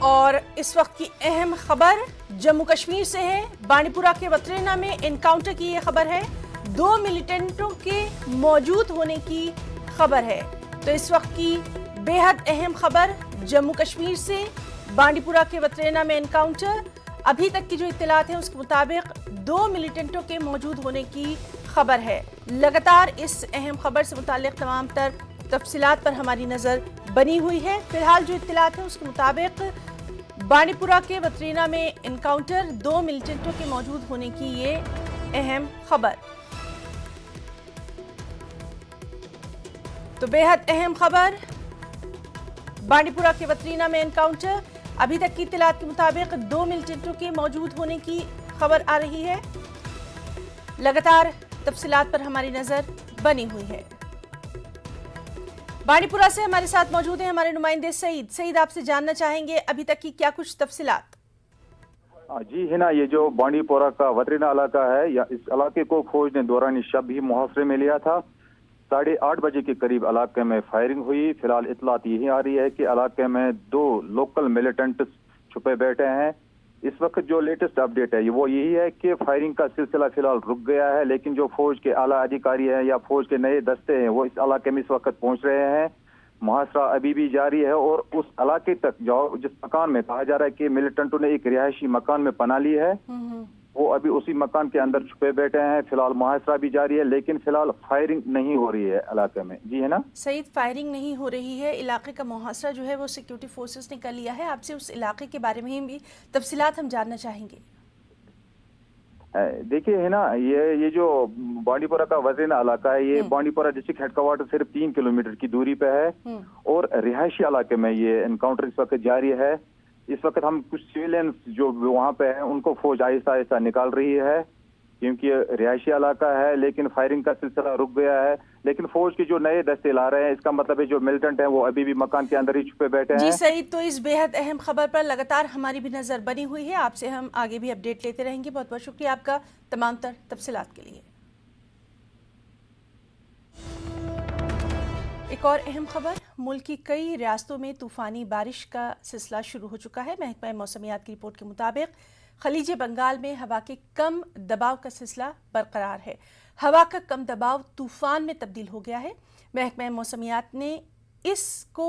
और इस वक्त की अहम खबर जम्मू कश्मीर से है। बांडीपुरा के वतरेना में एनकाउंटर की यह खबर है। 2 मिलिटेंटों के मौजूद होने की खबर है। तो इस वक्त की बेहद अहम खबर जम्मू कश्मीर से, बांडीपुरा के वतरेना में एनकाउंटर। अभी तक की जो इत्तलात है उसके मुताबिक 2 मिलिटेंटों के मौजूद होने की खबर है। लगातार इस अहम खबर से मुताल्लिक तमाम तर तफसीलात पर हमारी नजर बनी हुई है। फिलहाल जो इत्तलात है उसके मुताबिक बांडीपुरा के वतरेना में एनकाउंटर, 2 मिलिटेंटों के मौजूद होने की ये अहम खबर। तो बेहद अहम खबर, बांडीपुरा के वतरेना में एनकाउंटर। अभी तक की इत्तलात के मुताबिक 2 मिलिटेंटों के मौजूद होने की खबर आ रही है। लगातार तफसीलात पर हमारी नजर बनी हुई है। बांडीपुरा से हमारे साथ मौजूद हैं हमारे नुमाइंदे सईद। सईद, आपसे जानना चाहेंगे अभी तक की क्या कुछ तफसीलात? जी हिना, ये जो बांडीपुरा का वतरेना इलाका है, या इस इलाके को फौज ने दौरान शब ही मुहासरे में लिया था। 8:30 बजे के करीब इलाके में फायरिंग हुई। फिलहाल इतलात यही आ रही है कि इलाके में 2 लोकल मिलिटेंट छुपे बैठे हैं। इस वक्त जो लेटेस्ट अपडेट है वो यही है कि फायरिंग का सिलसिला फिलहाल रुक गया है, लेकिन जो फौज के आला अधिकारी हैं या फौज के नए दस्ते हैं वो इस इलाके में इस वक्त पहुंच रहे हैं। मुहासरा अभी भी जारी है और उस इलाके तक जो जिस मकान में कहा जा रहा है कि मिलिटेंटों ने एक रिहायशी मकान में पनाह ली है, वो अभी उसी मकान के अंदर छुपे बैठे हैं। फिलहाल मुहासरा भी जारी है, लेकिन फिलहाल फायरिंग नहीं हो रही है इलाके में। जी है ना सईद, फायरिंग नहीं हो रही है, इलाके का मुहासरा जो है वो सिक्योरिटी फोर्सेस ने कर लिया है। आपसे उस इलाके के बारे में भी तफसीलात हम जानना चाहेंगे। देखिए है ना, ये जो बांडीपुरा का वतरेना इलाका है, ये बांडीपुरा डिस्ट्रिक्ट हेडक्वार्टर सिर्फ 3 किलोमीटर की दूरी पे है और रिहायशी इलाके में ये एनकाउंटर इस वक्त जारी है। इस वक्त हम कुछ सिविलियंस जो वहाँ पे हैं उनको फौज आहिस्ता आहिस्ता निकाल रही है, क्योंकि रिहायशी इलाका है, लेकिन फायरिंग का सिलसिला रुक गया है। लेकिन फौज के जो नए दस्ते ला रहे हैं, इसका मतलब है जो मिलिटेंट हैं वो अभी भी मकान के अंदर ही छुपे बैठे हैं। जी सईद, तो इस बेहद अहम खबर पर लगातार हमारी भी नजर बनी हुई है। आपसे हम आगे भी अपडेट लेते रहेंगे। बहुत बहुत शुक्रिया आपका तमाम तर तफसीलात के लिए। एक और अहम खबर, मुल्क की कई रियासतों में तूफानी बारिश का सिलसिला शुरू हो चुका है। महकमा मौसमियात की रिपोर्ट के मुताबिक खलीज बंगाल में हवा के कम दबाव का सिलसिला बरकरार है। हवा का कम दबाव तूफान में तब्दील हो गया है। महकमा मौसमियात ने इसको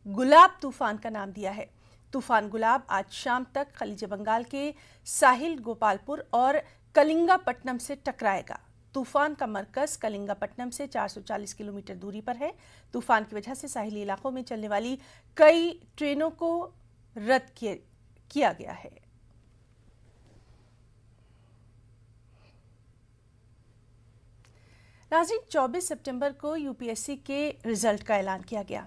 गुलाब तूफान का नाम दिया है। तूफान गुलाब आज शाम तक खलीज बंगाल के साहिल, गोपालपुर और कलिंगापट्टनम से टकराएगा। तूफान का मरकज कलिंगापट्टनम से 440 किलोमीटर दूरी पर है। तूफान की वजह से साहिली इलाकों में चलने वाली कई ट्रेनों को रद्द किया गया है। नाज़रीन, 24 सितंबर को यूपीएससी के रिजल्ट का ऐलान किया गया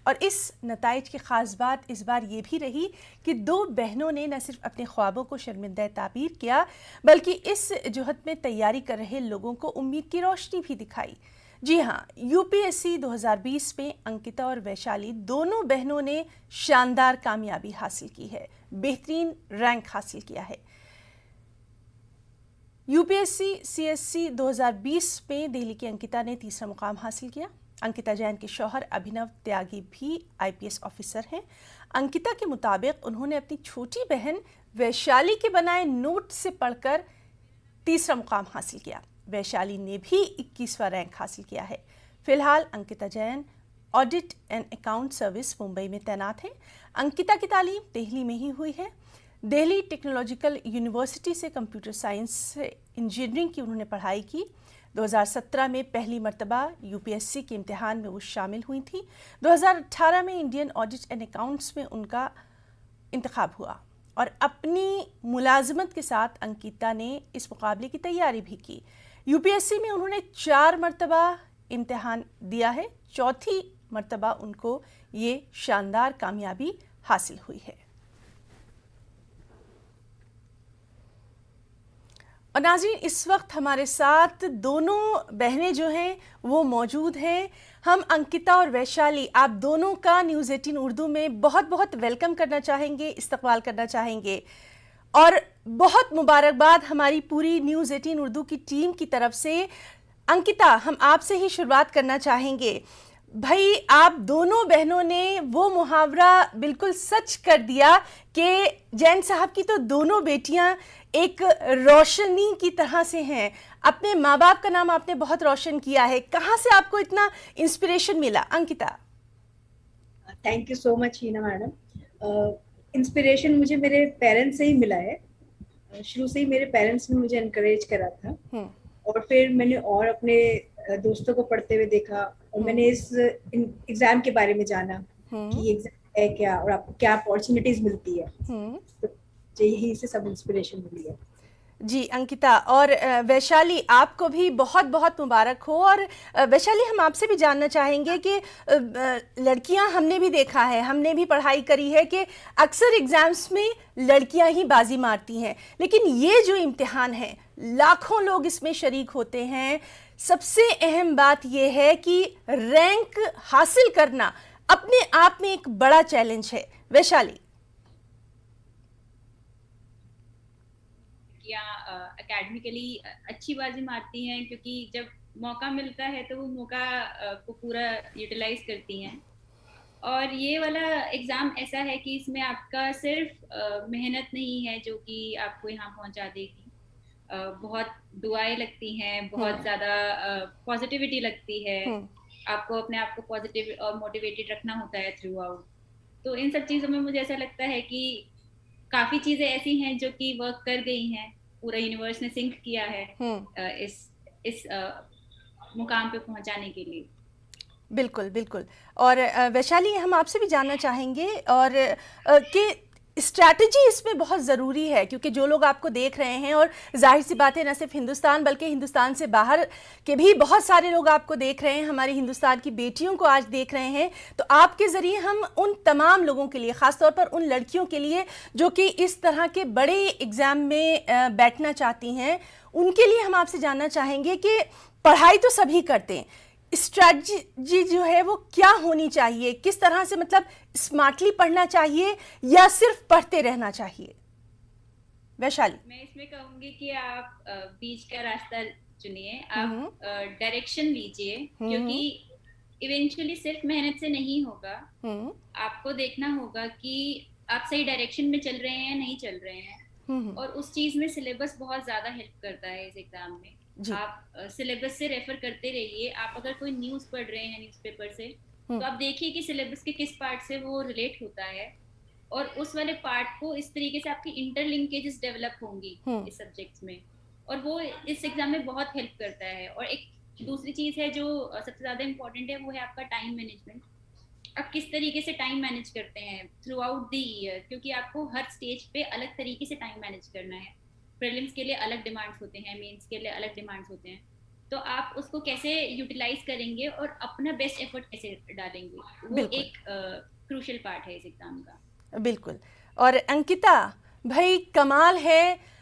और इस नताइज की खास बात इस बार ये भी रही कि 2 बहनों ने न सिर्फ अपने ख्वाबों को शर्मिंदा ताबीर किया, बल्कि इस जुहद में तैयारी कर रहे लोगों को उम्मीद की रोशनी भी दिखाई। जी हाँ, यूपीएससी 2020 में अंकिता और वैशाली दोनों बहनों ने शानदार कामयाबी हासिल की है, बेहतरीन रैंक हासिल किया है। यूपीएससी सीएससी 2020 में दिल्ली की अंकिता ने 3रा मुकाम हासिल किया। अंकिता जैन के शौहर अभिनव त्यागी भी आईपीएस ऑफिसर हैं। अंकिता के मुताबिक उन्होंने अपनी छोटी बहन वैशाली के बनाए नोट से पढ़कर 3रा मुकाम हासिल किया। वैशाली ने भी 21वां रैंक हासिल किया है। फिलहाल Ankita Jain audit and account service Mumbai में तैनात है। अंकिता की तालीम दिल्ली में ही हुई है। दिल्ली टेक्नोलॉजिकल यूनिवर्सिटी से कंप्यूटर साइंस से इंजीनियरिंग की उन्होंने पढ़ाई की। 2017 में पहली मर्तबा यूपीएससी के इम्तिहान में वो शामिल हुई थी। 2018 में इंडियन ऑडिट एंड अकाउंट्स में उनका इंतखाब हुआ और अपनी मुलाजमत के साथ अंकिता ने इस मुकाबले की तैयारी भी की। यूपीएससी में उन्होंने 4 मर्तबा इम्तिहान दिया है। 4थी मर्तबा उनको ये शानदार कामयाबी हासिल हुई है। और नाज़रीन, इस वक्त हमारे साथ दोनों बहनें जो हैं वो मौजूद हैं। हम अंकिता और वैशाली, आप दोनों का न्यूज़ 18 उर्दू में बहुत बहुत वेलकम करना चाहेंगे, इस्तकबाल करना चाहेंगे और बहुत मुबारकबाद हमारी पूरी न्यूज़ 18 उर्दू की टीम की तरफ से। अंकिता, हम आपसे ही शुरुआत करना चाहेंगे। भाई आप दोनों बहनों ने वो मुहावरा बिल्कुल सच कर दिया कि जैन साहब की तो दोनों बेटियां एक रोशनी की तरह से हैं। अपने माँ बाप का नाम आपने बहुत रोशन किया है। कहाँ से आपको इतना इंस्पिरेशन मिला, Ankita? Thank you so much Heena madam. Inspiration मुझे मेरे पेरेंट्स से ही मिला है। शुरू से ही मेरे पेरेंट्स ने मुझे एनकरेज करा था और फिर मैंने और अपने दोस्तों को पढ़ते हुए देखा और मैंने इस एग्जाम के बारे में जाना कि एग्जाम है क्या और आपको क्या अपॉर्चुनिटीज मिलती है। तो यही से सब इंस्पिरेशन मिली है। जी अंकिता, और वैशाली आपको भी बहुत बहुत मुबारक हो। और वैशाली, हम आपसे भी जानना चाहेंगे कि लड़कियां, हमने भी देखा है, हमने भी पढ़ाई करी है कि अक्सर एग्जाम्स में लड़कियां ही बाजी मारती हैं, लेकिन ये जो इम्तिहान है लाखों लोग इसमें शरीक होते हैं। सबसे अहम बात यह है कि रैंक हासिल करना अपने आप में एक बड़ा चैलेंज है। वैशाली, या एकेडमिकली अच्छी बाजी मारती हैं, क्योंकि जब मौका मिलता है तो वो मौका को पूरा यूटिलाइज करती हैं। और ये वाला एग्ज़ाम ऐसा है कि इसमें आपका सिर्फ मेहनत नहीं है जो कि आपको यहाँ पहुँचा देगी। बहुत दुआएं लगती हैं, बहुत ज़्यादा पॉजिटिविटी लगती है। आपको अपने आप को पॉजिटिव और मोटिवेटेड रखना होता है थ्रू आउट। तो इन सब चीज़ों में मुझे ऐसा लगता है कि काफ़ी चीज़ें ऐसी हैं जो कि वर्क कर गई हैं, पूरा यूनिवर्स ने सिंक किया है इस मुकाम पे पहुंचाने के लिए। बिल्कुल बिल्कुल। और वैशाली, हम आपसे भी जानना चाहेंगे और कि स्ट्रैटेजी इसमें बहुत ज़रूरी है, क्योंकि जो लोग आपको देख रहे हैं, और जाहिर सी बात है न सिर्फ हिंदुस्तान बल्कि हिंदुस्तान से बाहर के भी बहुत सारे लोग आपको देख रहे हैं, हमारी हिंदुस्तान की बेटियों को आज देख रहे हैं। तो आपके ज़रिए हम उन तमाम लोगों के लिए, ख़ास तौर पर उन लड़कियों के लिए जो कि इस तरह के बड़े एग्ज़ाम में बैठना चाहती हैं, उनके लिए हम आपसे जानना चाहेंगे कि पढ़ाई तो सभी करते हैं, स्ट्रैटेजी जो है वो क्या होनी चाहिए? किस तरह से, मतलब स्मार्टली पढ़ना चाहिए या सिर्फ पढ़ते रहना चाहिए? वैशाली, मैं इसमें कहूंगी कि आप बीच का रास्ता चुनिए, आप डायरेक्शन लीजिए, क्योंकि इवेंचुअली सिर्फ मेहनत से नहीं होगा। आपको देखना होगा कि आप सही डायरेक्शन में चल रहे हैं या नहीं चल रहे हैं, और उस चीज में सिलेबस बहुत ज्यादा हेल्प करता है इस एग्जाम में। आप सिलेबस से रेफर करते रहिए। आप अगर कोई न्यूज़ पढ़ रहे हैं न्यूज़पेपर से, तो आप देखिए कि सिलेबस के किस पार्ट से वो रिलेट होता है, और उस वाले पार्ट को इस तरीके से आपकी इंटरलिंकेजेस डेवलप होंगी इस सब्जेक्ट्स में, और वो इस एग्जाम में बहुत हेल्प करता है। और एक दूसरी चीज़ है जो सबसे ज़्यादा इम्पोर्टेंट है, वो है आपका टाइम मैनेजमेंट। आप किस तरीके से टाइम मैनेज करते हैं थ्रू आउट द ईयर, क्योंकि आपको हर स्टेज पे अलग तरीके से टाइम मैनेज करना है। प्रीलिम्स के लिए अलग डिमांड्स होते हैं, मेंस के लिए अलग डिमांड्स होते हैं, तो आप उसको कैसे यूटिलाइज करेंगे और अपना बेस्ट एफर्ट कैसे डालेंगे, वो एक क्रूशियल पार्ट है इस एग्जाम का। बिल्कुल। और अंकिता भाई, कमाल है,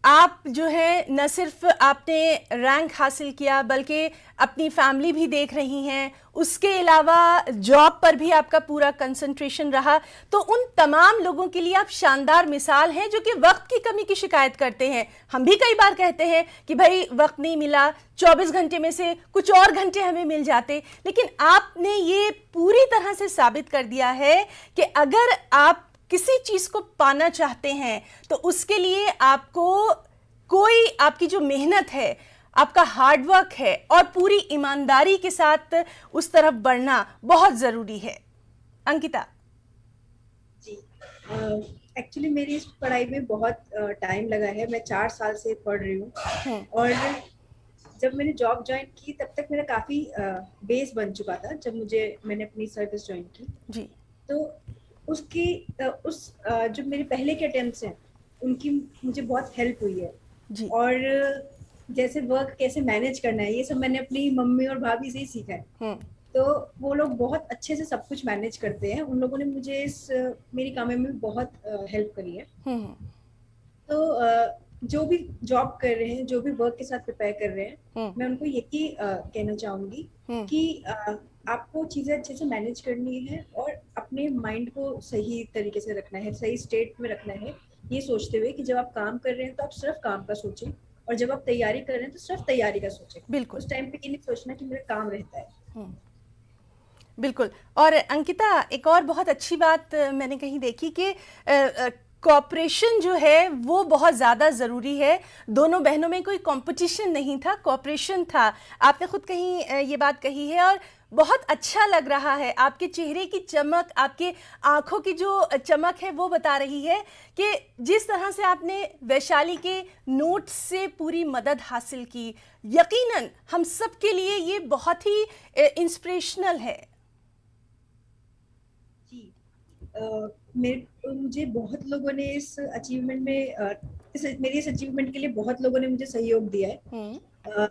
आप जो है न सिर्फ आपने रैंक हासिल किया बल्कि अपनी फैमिली भी देख रही हैं, उसके अलावा जॉब पर भी आपका पूरा कंसंट्रेशन रहा। तो उन तमाम लोगों के लिए आप शानदार मिसाल हैं जो कि वक्त की कमी की शिकायत करते हैं। हम भी कई बार कहते हैं कि भाई वक्त नहीं मिला, 24 घंटे में से कुछ और घंटे हमें मिल जाते, लेकिन आपने ये पूरी तरह से साबित कर दिया है कि अगर आप किसी चीज को पाना चाहते हैं तो उसके लिए आपको कोई, आपकी जो मेहनत है, आपका हार्डवर्क है और पूरी ईमानदारी के साथ उस तरफ बढ़ना बहुत जरूरी है। अंकिता जी, एक्चुअली मेरी इस पढ़ाई में बहुत टाइम लगा है। मैं 4 साल से पढ़ रही हूँ, और जब मैंने जॉब ज्वाइन की तब तक मेरा काफी बेस बन चुका था। जब मैंने अपनी सर्विस ज्वाइन की जी, तो उसकी जो मेरे पहले के अटेम्प्ट्स हैं उनकी मुझे बहुत हेल्प हुई है जी। और जैसे वर्क कैसे मैनेज करना है, ये सब मैंने अपनी मम्मी और भाभी से ही सीखा है। तो वो लोग बहुत अच्छे से सब कुछ मैनेज करते हैं। उन लोगों ने मुझे मेरी कामों में बहुत हेल्प करी है। तो जो भी जॉब कर रहे हैं, जो भी वर्क के साथ प्रिपेयर कर रहे हैं, मैं उनको यही कहना चाहूंगी कि आपको चीजें अच्छे से मैनेज करनी है और अपने माइंड को सही तरीके से रखना है, सही स्टेट में रखना है, ये सोचते हुए कि जब आप काम कर रहे हैं तो आप सिर्फ काम का सोचें, और जब आप तैयारी कर रहे हैं तो सिर्फ तैयारी का सोचें। बिल्कुल, उस टाइम पे ये नहीं सोचना कि मेरा काम रहता है। बिल्कुल। और अंकिता, एक और बहुत अच्छी बात मैंने कहीं देखी कि कोऑपरेशन जो है वो बहुत ज़्यादा ज़रूरी है। दोनों बहनों में कोई कंपटीशन नहीं था, कोऑपरेशन था। आपने खुद कहीं ये बात कही है और बहुत अच्छा लग रहा है। आपके चेहरे की चमक, आपके आंखों की जो चमक है वो बता रही है कि जिस तरह से आपने वैशाली के नोट से पूरी मदद हासिल की, यकीनन हम सब के लिए ये बहुत ही इंस्पिरेशनल है। जी, मुझे बहुत लोगों ने इस अचीवमेंट में मेरी इस अचीवमेंट के लिए बहुत लोगों ने मुझे सहयोग दिया है।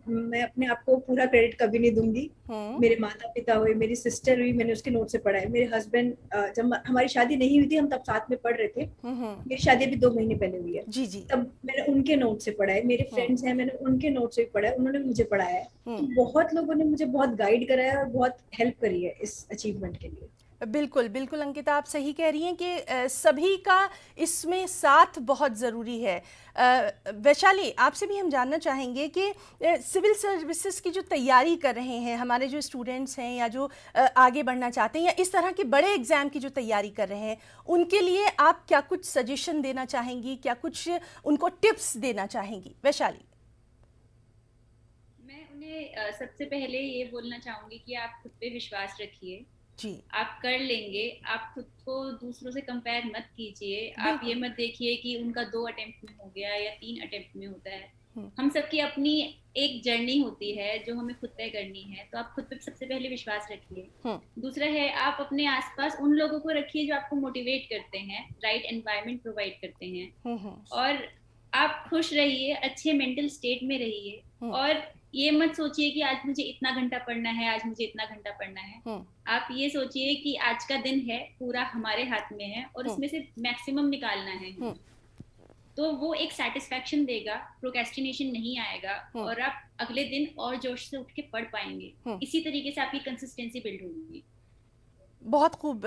मैं अपने आप को पूरा क्रेडिट कभी नहीं दूंगी। मेरे माता पिता हुए, मेरी सिस्टर हुई, मैंने उसके नोट से पढ़ा है। मेरे हस्बैंड, जब हमारी शादी नहीं हुई थी, हम तब साथ में पढ़ रहे थे। मेरी शादी अभी 2 महीने पहले हुई है। जी जी। तब मैंने उनके नोट से पढ़ा है। मेरे फ्रेंड्स हैं, मैंने उनके नोट से भी पढ़ा है, उन्होंने मुझे पढ़ाया है। तो बहुत लोगों ने मुझे बहुत गाइड कराया और बहुत हेल्प करी है इस अचीवमेंट के लिए। बिल्कुल बिल्कुल अंकिता, आप सही कह रही हैं कि सभी का इसमें साथ बहुत ज़रूरी है। वैशाली, आपसे भी हम जानना चाहेंगे कि सिविल सर्विसेज की जो तैयारी कर रहे हैं हमारे जो स्टूडेंट्स हैं या जो आगे बढ़ना चाहते हैं या इस तरह के बड़े एग्ज़ाम की जो तैयारी कर रहे हैं, उनके लिए आप क्या कुछ सजेशन देना चाहेंगी, क्या कुछ उनको टिप्स देना चाहेंगी? वैशाली। मैं उन्हें सबसे पहले ये बोलना चाहूँगी कि आप खुद पे विश्वास रखिए। जी। आप कर लेंगे। आप खुद को दूसरों से कंपेयर मत कीजिए। आप ये मत देखिए कि उनका 2 अटेम्प्ट में हो गया या 3 अटेम्प्ट में होता है। हम सबकी अपनी एक जर्नी होती है जो हमें खुद तय करनी है। तो आप खुद पे सबसे पहले विश्वास रखिए। दूसरा है, आप अपने आसपास उन लोगों को रखिए जो आपको मोटिवेट करते हैं, राइट एनवायरनमेंट प्रोवाइड करते हैं। और आप खुश रहिए, अच्छे मेंटल स्टेट में रहिए और ये मत सोचिए कि आज मुझे इतना घंटा पढ़ना है, आज मुझे इतना घंटा पढ़ना है। आप ये सोचिए कि आज का दिन है, पूरा हमारे हाथ में है और उसमें से मैक्सिमम निकालना है। तो वो एक सेटिस्फैक्शन देगा, प्रोक्रेस्टिनेशन नहीं आएगा और आप अगले दिन और जोश से उठ के पढ़ पाएंगे। इसी तरीके से आपकी कंसिस्टेंसी बिल्ड होगी। बहुत खूब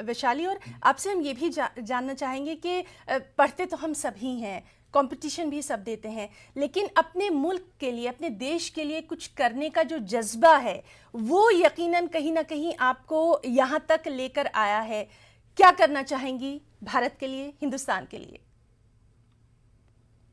वैशाली, और आपसे हम ये भी जानना चाहेंगे कि पढ़ते तो हम सभी हैं, कंपटीशन भी सब देते हैं, लेकिन अपने मुल्क के लिए, अपने देश के लिए कुछ करने का जो जज्बा है वो यकीनन कहीं ना कहीं आपको यहाँ तक लेकर आया है। क्या करना चाहेंगी भारत के लिए, हिंदुस्तान के लिए?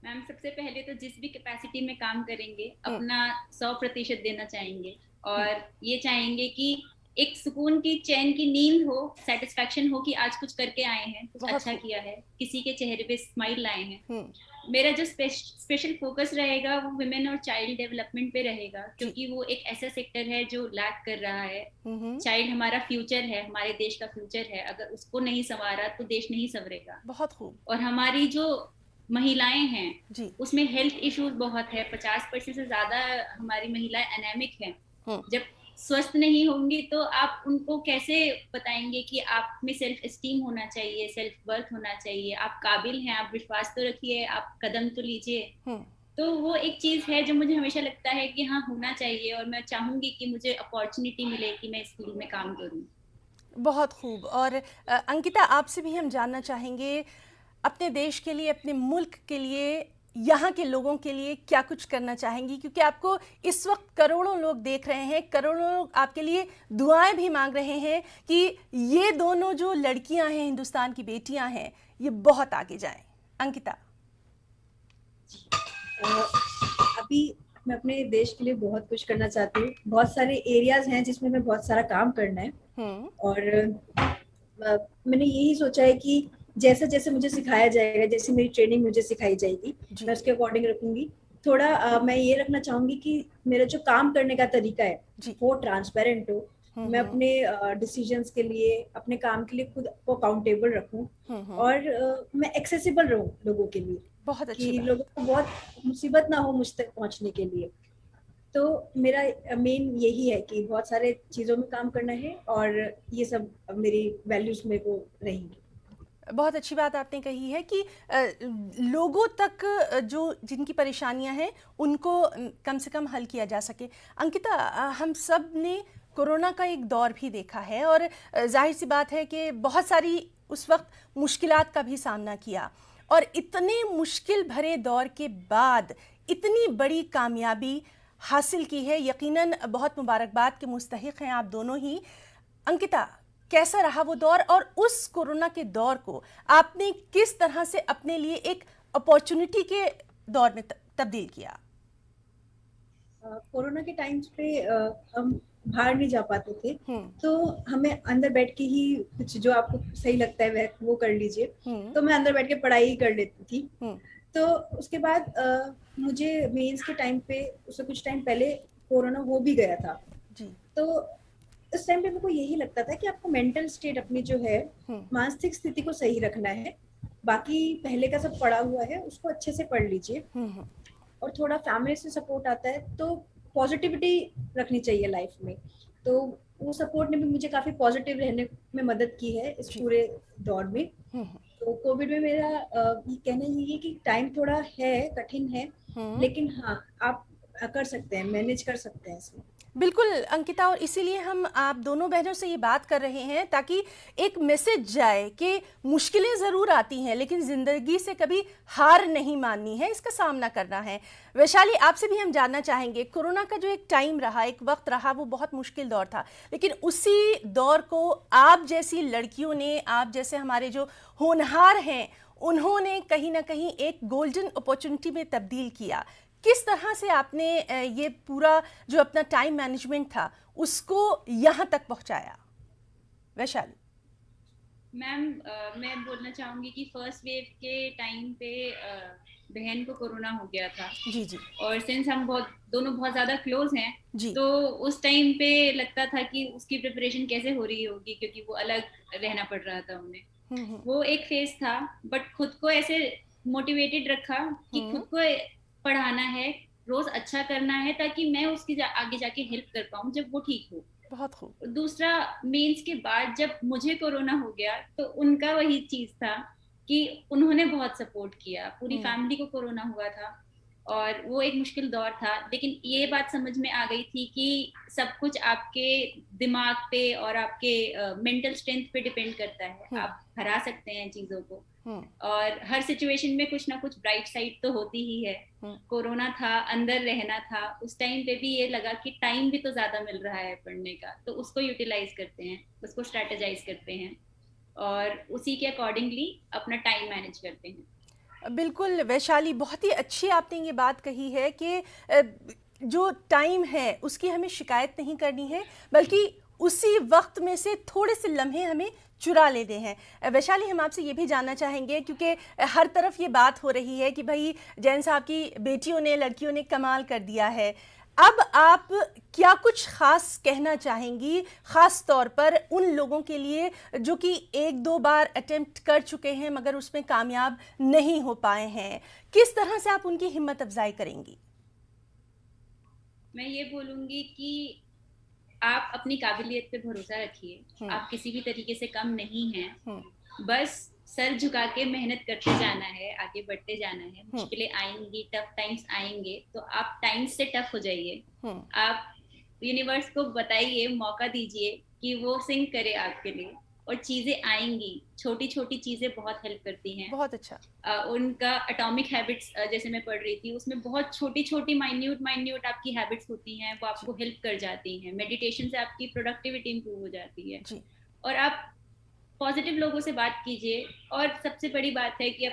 मैम, सबसे पहले तो जिस भी कैपेसिटी में काम करेंगे अपना 100% देना चाहेंगे और ये चाहेंगे कि एक सुकून की, चैन की नींद हो, सेटिस्फैक्शन हो कि आज कुछ करके आए हैं, कुछ अच्छा किया है, किसी के चेहरे पे स्माइल लाए हैं। मेरा जो स्पेशल फोकस रहेगा वो विमेन और चाइल्ड डेवलपमेंट पे रहेगा, क्योंकि वो एक ऐसा सेक्टर है जो लैक कर रहा है। चाइल्ड हमारा फ्यूचर है, हमारे देश का फ्यूचर है। अगर उसको नहीं संवारा तो देश नहीं संवरेगा। बहुत खूब। और हमारी जो महिलाएं हैं उसमें हेल्थ इश्यूज बहुत है। 50% से ज्यादा हमारी महिलाएं एनेमिक हैं। जब स्वस्थ नहीं होंगी तो आप उनको कैसे बताएंगे कि आप में सेल्फ एस्टीम होना चाहिए, सेल्फ वर्थ होना चाहिए, आप काबिल हैं, आप विश्वास तो रखिए, आप कदम तो लीजिए। तो वो एक चीज है जो मुझे हमेशा लगता है कि हाँ, होना चाहिए और मैं चाहूंगी कि मुझे अपॉर्चुनिटी मिले कि मैं इस फील्ड में काम करूं। बहुत खूब। और अंकिता, आपसे भी हम जानना चाहेंगे अपने देश के लिए, अपने मुल्क के लिए, यहाँ के लोगों के लिए क्या कुछ करना चाहेंगी, क्योंकि आपको इस वक्त करोड़ों लोग देख रहे हैं, करोड़ों लोग आपके लिए दुआएं भी मांग रहे हैं कि ये दोनों जो लड़कियां हैं, हिंदुस्तान की बेटियां हैं, ये बहुत आगे जाएं। अंकिता। अभी मैं अपने देश के लिए बहुत कुछ करना चाहती हूँ। बहुत सारे एरियाज हैं जिसमें मैं बहुत सारा काम करना है और मैंने यही सोचा है कि जैसे जैसे मुझे सिखाया जाएगा, जैसे मेरी ट्रेनिंग मुझे सिखाई जाएगी, मैं उसके अकॉर्डिंग रखूंगी। थोड़ा मैं ये रखना चाहूंगी कि मेरा जो काम करने का तरीका है वो ट्रांसपेरेंट हो। मैं अपने डिसीजंस के लिए, अपने काम के लिए खुद को अकाउंटेबल रखूं और मैं एक्सेसिबल रहूं लोगों के लिए। बहुत अच्छी कि लोगों को बहुत मुसीबत ना हो मुझ तक पहुंचने के लिए। तो मेरा मेन यही है कि बहुत सारे चीजों में काम करना है और ये सब मेरी वैल्यूज में वो रहेंगी। बहुत अच्छी बात आपने कही है कि लोगों तक जो जिनकी परेशानियां हैं उनको कम से कम हल किया जा सके। अंकिता, हम सब ने कोरोना का एक दौर भी देखा है और जाहिर सी बात है कि बहुत सारी उस वक्त मुश्किलात का भी सामना किया, और इतने मुश्किल भरे दौर के बाद इतनी बड़ी कामयाबी हासिल की है, यकीनन बहुत मुबारकबाद के मुस्तहिक हैं आप दोनों ही। अंकिता, कैसा रहा वो दौर और उस कोरोना के दौर को आपने किस तरह से अपने लिए एक अपॉर्चुनिटी के दौर में तब्दील किया? कोरोना के टाइम्स पे हम बाहर नहीं जा पाते थे, तो हमें अंदर बैठ के ही कुछ जो आपको सही लगता है वो कर लीजिए। तो मैं अंदर बैठ के पढ़ाई ही कर लेती थी। तो उसके बाद मुझे मेंस के टाइम पे, उससे कुछ टाइम पहले कोरोना हो भी गया था जी। तो उस टाइम पे मेरे को यही लगता था कि आपको मेंटल स्टेट अपनी जो है, मानसिक स्थिति को सही रखना है। बाकी पहले का सब पढ़ा हुआ है, उसको अच्छे से पढ़ लीजिए और थोड़ा फैमिली से सपोर्ट आता है तो पॉजिटिविटी रखनी चाहिए लाइफ में। तो वो सपोर्ट ने भी मुझे काफी पॉजिटिव रहने में मदद की है इस पूरे दौर में। तो कोविड में मेरा ये कहना यही है कि टाइम थोड़ा है, कठिन है, लेकिन हाँ, आप कर सकते हैं, मैनेज कर सकते हैं इसमें। बिल्कुल अंकिता, और इसीलिए हम आप दोनों बहनों से ये बात कर रहे हैं ताकि एक मैसेज जाए कि मुश्किलें ज़रूर आती हैं लेकिन ज़िंदगी से कभी हार नहीं माननी है, इसका सामना करना है। वैशाली, आपसे भी हम जानना चाहेंगे, कोरोना का जो एक टाइम रहा, एक वक्त रहा, वो बहुत मुश्किल दौर था, लेकिन उसी दौर को आप जैसी लड़कियों ने, आप जैसे हमारे जो होनहार हैं, उन्होंने कहीं ना कहीं एक गोल्डन अपॉर्चुनिटी में तब्दील किया। किस तरह से आपने ये पूरा जो अपना टाइम मैनेजमेंट था उसको यहाँ तक पहुँचाया? वैशाली मैम, मैं बोलना चाहूँगी कि फर्स्ट वेव के टाइम पे बहन को कोरोना हो गया था जी जी, और सिंस हम दोनों बहुत ज़्यादा क्लोज हैं जी, तो उस टाइम पे लगता था कि उसकी प्रिपरेशन कैसे हो रही होगी क्योंकि वो अलग रहना पड़ रहा था उन्हें। वो एक फेज था, बट खुद को ऐसे मोटिवेटेड रखा कि खुद को पढ़ाना है, रोज अच्छा करना है ताकि मैं उसकी आगे जाके हेल्प कर पाऊँ जब वो ठीक हो। बहुत खूब। दूसरा, मेंस के बाद जब मुझे कोरोना हो गया तो उनका वही चीज था कि उन्होंने बहुत सपोर्ट किया। पूरी फैमिली को कोरोना हुआ था और वो एक मुश्किल दौर था, लेकिन ये बात समझ में आ गई थी कि सब कुछ आपके दिमाग पे और आपके मेंटल स्ट्रेंथ पे डिपेंड करता है। आप हरा सकते हैं चीजों को और हर सिचुएशन में कुछ ना कुछ ब्राइट साइड तो होती ही है। कोरोना था, अंदर रहना था, उस टाइम पे भी ये लगा कि टाइम भी तो ज्यादा मिल रहा है पढ़ने का, तो उसको यूटिलाइज करते हैं, उसको स्ट्रेटेजाइज करते हैं और उसी के अकॉर्डिंगली अपना टाइम मैनेज करते हैं। बिल्कुल वैशाली, बहुत ही अच्छी आपने ये बात कही है कि जो टाइम है उसकी हमें शिकायत नहीं करनी है, बल्कि उसी वक्त में से थोड़े से लम्हे हमें चुरा लेने हैं। वैशाली, हम आपसे ये भी जानना चाहेंगे क्योंकि हर तरफ ये बात हो रही है कि भाई जैन साहब की बेटियों ने, लड़कियों ने कमाल कर दिया है। अब आप क्या कुछ ख़ास कहना चाहेंगी, ख़ास तौर पर उन लोगों के लिए जो कि एक दो बार अटेम्प्ट कर चुके हैं मगर उसमें कामयाब नहीं हो पाए हैं? किस तरह से आप उनकी हिम्मत अफजाई करेंगी? मैं ये बोलूँगी कि आप अपनी काबिलियत पे भरोसा रखिए। आप किसी भी तरीके से कम नहीं हैं, बस सर झुका के मेहनत करते जाना है, आगे बढ़ते जाना है। मुश्किलें आएंगी, टफ टाइम्स आएंगे, तो आप टाइम्स से टफ हो जाइए। आप यूनिवर्स को बताइए, मौका दीजिए कि वो सिंक करे आपके लिए और चीजें आएंगी। छोटी छोटी चीजें बहुत हेल्प करती हैं। बहुत अच्छा। उनका एटॉमिक हैबिट्स जैसे मैं पढ़ रही थी, उसमें बहुत छोटी छोटी माइन्यूट आपकी हैबिट्स होती हैं, वो आपको हेल्प कर जाती हैं। मेडिटेशन से आपकी प्रोडक्टिविटी इंप्रूव हो जाती है जी। और आप पॉजिटिव लोगों से बात कीजिए। और सबसे बड़ी बात है कि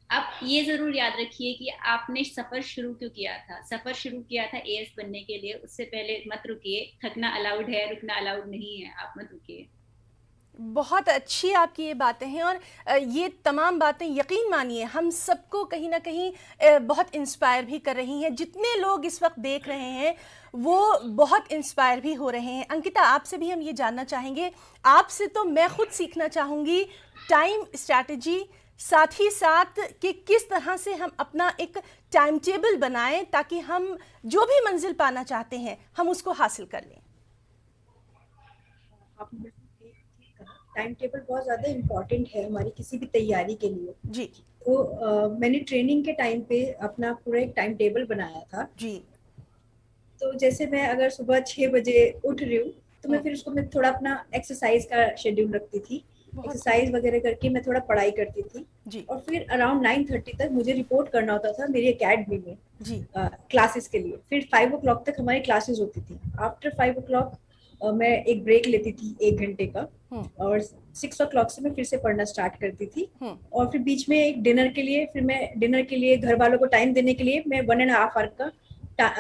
आप ये जरूर याद रखिए कि आपने सफर शुरू क्यों किया था। सफर शुरू किया था एएस बनने के लिए, उससे पहले मत रुकिए। थकना अलाउड है, रुकना अलाउड नहीं है, आप मत रुकिए। बहुत अच्छी आपकी ये बातें हैं और ये तमाम बातें यकीन मानिए हम सबको कहीं ना कहीं बहुत इंस्पायर भी कर रही हैं। जितने लोग इस वक्त देख रहे हैं वो बहुत इंस्पायर भी हो रहे हैं। अंकिता, आपसे भी हम ये जानना चाहेंगे, आपसे तो मैं खुद सीखना चाहूँगी टाइम स्ट्रैटेजी, साथ ही साथ कि किस तरह से हम अपना एक टाइम टेबल बनाएं ताकि हम जो भी मंजिल पाना चाहते हैं हम उसको हासिल कर लें। टाइम टेबल बहुत ज़्यादा इम्पोर्टेंट है हमारी किसी भी तैयारी के लिए जी। तो मैंने ट्रेनिंग के टाइम पे अपना पूरा एक टाइम टेबल बनाया था जी। तो जैसे मैं अगर सुबह 6 बजे उठ रही हूँ तो मैं फिर उसको मैं थोड़ा अपना एक्सरसाइज का शेड्यूल रखती थी एक्सरसाइज वगैरह करके मैं थोड़ा पढ़ाई करती थी जी। और फिर अराउंड 9:30 तक मुझे रिपोर्ट करना होता था मेरी एकेडमी में जी। क्लासेस के लिए। फिर 5 o'clock तक हमारी क्लासेस होती थी। आफ्टर 5 o'clock मैं एक ब्रेक लेती थी 1 घंटे का और 6 o'clock से मैं फिर से पढ़ना स्टार्ट करती थी और फिर बीच में एक डिनर के लिए, फिर मैं डिनर के लिए घर वालों को टाइम देने के लिए मैं 1.5 hour का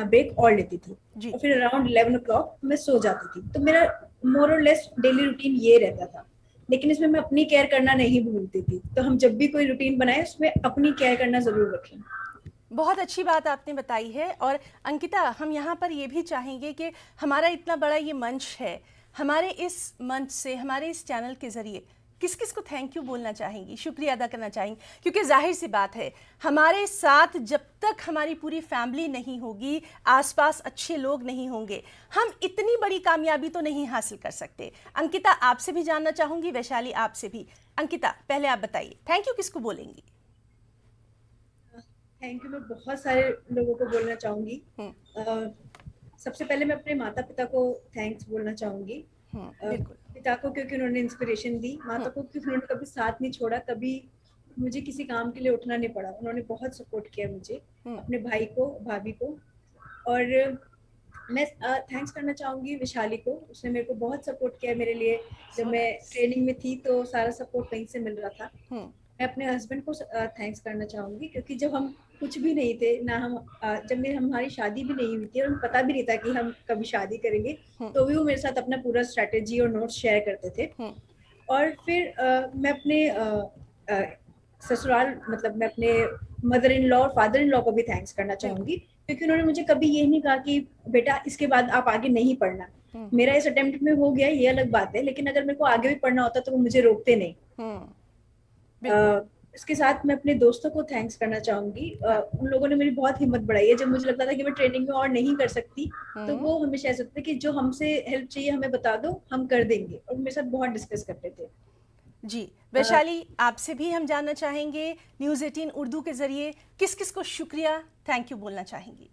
ब्रेक और लेती थी और फिर अराउंड 11 o'clock मैं सो जाती थी। तो मेरा मोर और लेस डेली रूटीन ये रहता था, लेकिन इसमें मैं अपनी केयर करना नहीं भूलती थी। तो हम जब भी कोई रूटीन बनाए उसमें अपनी केयर करना जरूर रखें। बहुत अच्छी बात आपने बताई है। और अंकिता, हम यहाँ पर ये भी चाहेंगे कि हमारा इतना बड़ा ये मंच है, हमारे इस मंच से, हमारे इस चैनल के ज़रिए किस किस को थैंक यू बोलना चाहेंगी, शुक्रिया अदा करना चाहेंगी? क्योंकि जाहिर सी बात है, हमारे साथ जब तक हमारी पूरी फैमिली नहीं होगी, आसपास अच्छे लोग नहीं होंगे, हम इतनी बड़ी कामयाबी तो नहीं हासिल कर सकते। अंकिता, आपसे भी जानना चाहूँगी, वैशाली आपसे भी। अंकिता, पहले आप बताइए, थैंक यू किसको बोलेंगी? थैंक यू मैं बहुत सारे लोगों को बोलना चाहूँगी। सबसे पहले मैं अपने माता पिता को थैंक्स बोलना चाहूँगी। पिता को क्योंकि उन्होंने इंस्पिरेशन दी, माता को क्योंकि उन्होंने कभी साथ नहीं छोड़ा, कभी मुझे किसी काम के लिए उठना नहीं पड़ा, उन्होंने बहुत सपोर्ट किया मुझे, अपने भाई को, भाभी को। और मैं थैंक्स करना चाहूँगी वैशाली को, उसने मेरे को बहुत सपोर्ट किया मेरे लिए। जब मैं ट्रेनिंग में थी तो सारा सपोर्ट कहीं से मिल रहा था। मैं अपने हस्बैंड को थैंक्स करना चाहूँगी क्योंकि जब हम कुछ भी नहीं थे ना, हम जब हमारी शादी भी नहीं हुई थी और हमें पता भी नहीं था कि हम कभी शादी करेंगे, तो भी वो मेरे साथ अपना पूरा स्ट्रेटेजी और नोट्स शेयर करते थे। और फिर मैं अपने ससुराल, मतलब मैं अपने मदर इन लॉ और फादर इन लॉ को भी थैंक्स करना चाहूँगी क्योंकि उन्होंने मुझे कभी ये नहीं कहा कि बेटा इसके बाद आप आगे नहीं पढ़ना। मेरा इस अटेम्प्ट में हो गया, ये अलग बात है, लेकिन अगर मेरे को आगे भी पढ़ना होता तो वो मुझे रोकते नहीं। इसके साथ मैं अपने दोस्तों को थैंक्स करना चाहूंगी। उन लोगों ने मेरी बहुत हिम्मत बढ़ाई है। जब मुझे लगता था कि मैं ट्रेनिंग में और नहीं कर सकती, तो वो हमेशा ऐसा होता था कि जो हमसे हेल्प चाहिए हमें बता दो, हम कर देंगे, और मेरे साथ बहुत डिस्कस करते थे। जी वैशाली, आपसे भी हम जानना चाहेंगे, न्यूज़ 18 उर्दू के जरिए किस किस को शुक्रिया, थैंक यू बोलना चाहेंगी?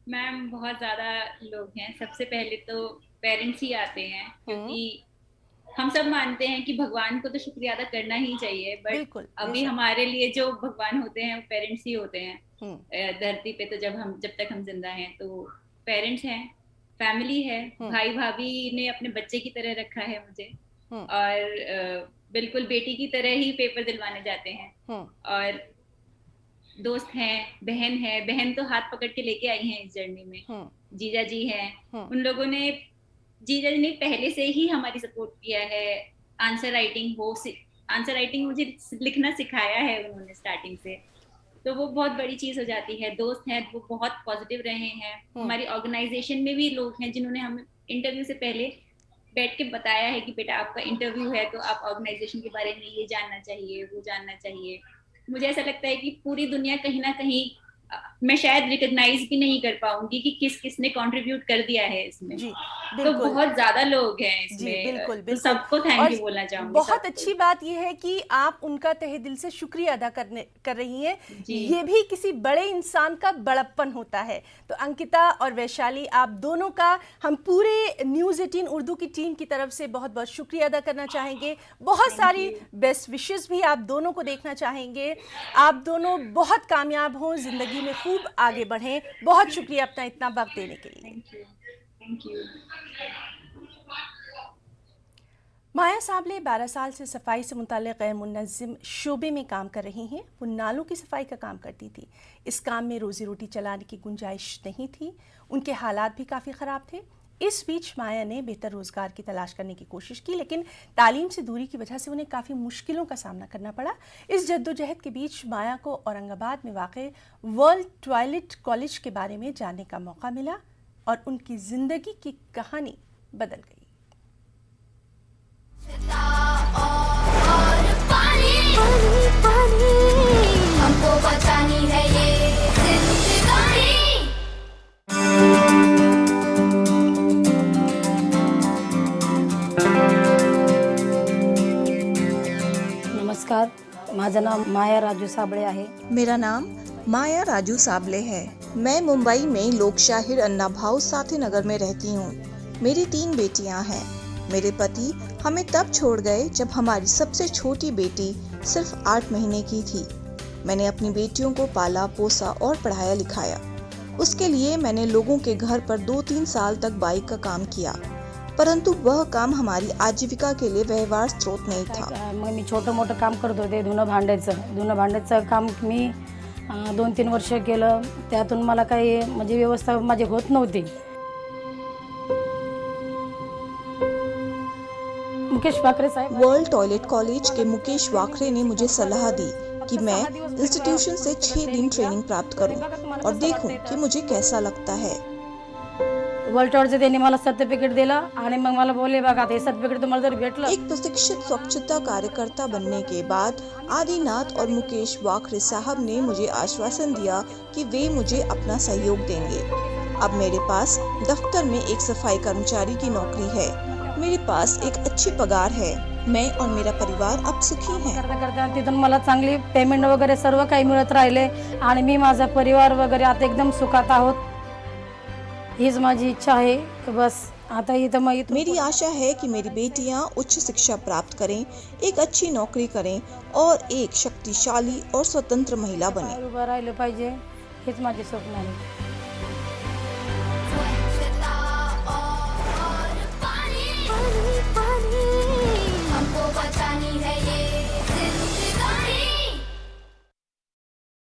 मैम, बहुत ज़्यादा लोग हैं। सबसे पहले तो पेरेंट्स ही आते हैं, क्योंकि हम सब मानते हैं कि भगवान को तो शुक्रिया अदा करना ही चाहिए, बट अभी हमारे लिए जो भगवान होते हैं वो पेरेंट्स ही होते हैं धरती पे। तो जब तक हम जिंदा हैं तो पेरेंट्स हैं, फैमिली है, भाई भाभी ने अपने बच्चे की तरह रखा है मुझे, और बिल्कुल बेटी की तरह ही पेपर दिलवाने जाते हैं। और दोस्त हैं, बहन तो हाथ पकड़ के लेके आई हैं इस जर्नी में। जीजा जी हैं, उन लोगों ने, जीजा जी ने पहले से ही हमारी सपोर्ट किया है। आंसर राइटिंग मुझे लिखना सिखाया है उन्होंने स्टार्टिंग से, तो वो बहुत बड़ी चीज हो जाती है। दोस्त हैं, वो बहुत पॉजिटिव रहे हैं। हमारी ऑर्गेनाइजेशन में भी लोग हैं जिन्होंने हमें इंटरव्यू से पहले बैठ के बताया है कि बेटा आपका इंटरव्यू है तो आप ऑर्गेनाइजेशन के बारे में ये जानना चाहिए, वो जानना चाहिए। मुझे ऐसा लगता है कि पूरी दुनिया कहीं ना कहीं, मैं शायद रिकॉग्नाइज भी नहीं कर पाऊंगी कि किसने कंट्रीब्यूट कर दिया है इसमें। जी, तो बहुत ज्यादा लोग हैं इसमें। बिल्कुल, तो सबको थैंक यू बोलना चाहूंगी। बहुत अच्छी बात यह है कि आप उनका तहे दिल से शुक्रिया अदा कर रही हैं। ये भी किसी बड़े इंसान का बड़प्पन होता है। तो अंकिता और वैशाली, आप दोनों का हम पूरे न्यूज़ 18 उर्दू की टीम की तरफ से बहुत बहुत शुक्रिया अदा करना चाहेंगे। बहुत सारी बेस्ट विशेस भी आप दोनों को देखना चाहेंगे। आप दोनों बहुत कामयाब हों, जिंदगी में खूब आगे बढ़ें। बहुत शुक्रिया अपना इतना वक्त देने के लिए। Thank you. माया साबले 12 साल से सफाई से मुताल्लिक़ गैर मुनज़्ज़म शोबे में काम कर रही हैं। वो नालों की सफाई का काम करती थी। इस काम में रोज़ी रोटी चलाने की गुंजाइश नहीं थी। उनके हालात भी काफ़ी ख़राब थे। इस बीच माया ने बेहतर रोज़गार की तलाश करने की कोशिश की, लेकिन तालीम से दूरी की वजह से उन्हें काफ़ी मुश्किलों का सामना करना पड़ा। इस जद्दोजहद के बीच माया को औरंगाबाद में वाक़े वर्ल्ड टॉयलेट कॉलेज के बारे में जानने का मौका मिला और उनकी ज़िंदगी की कहानी बदल गई। हमको बचानी है ये जिंदगानी। नमस्कार, माझं नाव माया राजू साबळे आहे। मेरा नाम माया राजू साबले है। मैं मुंबई में लोकशाहीर अन्ना भाऊ साथी नगर में रहती हूँ। मेरी 3 बेटियाँ हैं। मेरे पति हमें तब छोड़ गए जब हमारी सबसे छोटी बेटी सिर्फ 8 महीने की थी। मैंने अपनी बेटियों को पाला पोसा और पढ़ाया लिखाया। उसके लिए मैंने लोगों के घर पर 2-3 साल तक बाइक का काम किया, परंतु वह काम हमारी आजीविका के लिए व्यवहार स्रोत नहीं था। मग मी छोटं मोठं काम करत होते, धुणं भांड्याचं काम मी 2-3 वर्ष केलं। त्यातून मला काही म्हणजे व्यवस्था माझी होत नव्हती। मुकेश वाकरे साहब वर्ल्ड टॉयलेट कॉलेज के मुकेश वाकरे ने मुझे सलाह दी कि मैं इंस्टीट्यूशन से 6 दिन ट्रेनिंग प्राप्त करूं और देखूं कि मुझे कैसा लगता है। वर्ल्ड टॉयलेटचं त्यांनी मला सर्टिफिकेट दिलं आणि मग मला बोलले बघा हे सर्टिफिकेट तुम्हाला जर भेटलं। एक प्रशिक्षित स्वच्छता कार्यकर्ता बनने के बाद आदिनाथ और मुकेश वाकरे साहब ने मुझे आश्वासन दिया कि वे मुझे अपना सहयोग देंगे। अब मेरे पास दफ्तर में एक सफाई कर्मचारी की नौकरी है, मेरे पास एक अच्छी पगार है, मैं और मेरा परिवार अब सुखी हैं। करता तिथून मला चांगली पेमेंट वगैरे सर्व काही मिळत राहिले आणि मी माझा परिवार वगैरे आता एकदम सुखात आहोत। हीच माझी इच्छा आहे की बस आता इथं मग मेरी आशा है कि मेरी बेटियां उच्च शिक्षा प्राप्त करें, एक अच्छी नौकरी करें और एक शक्तिशाली और स्वतंत्र महिला बने। उभं राहिलं पाहिजे, हेच माझे स्वप्न आहे।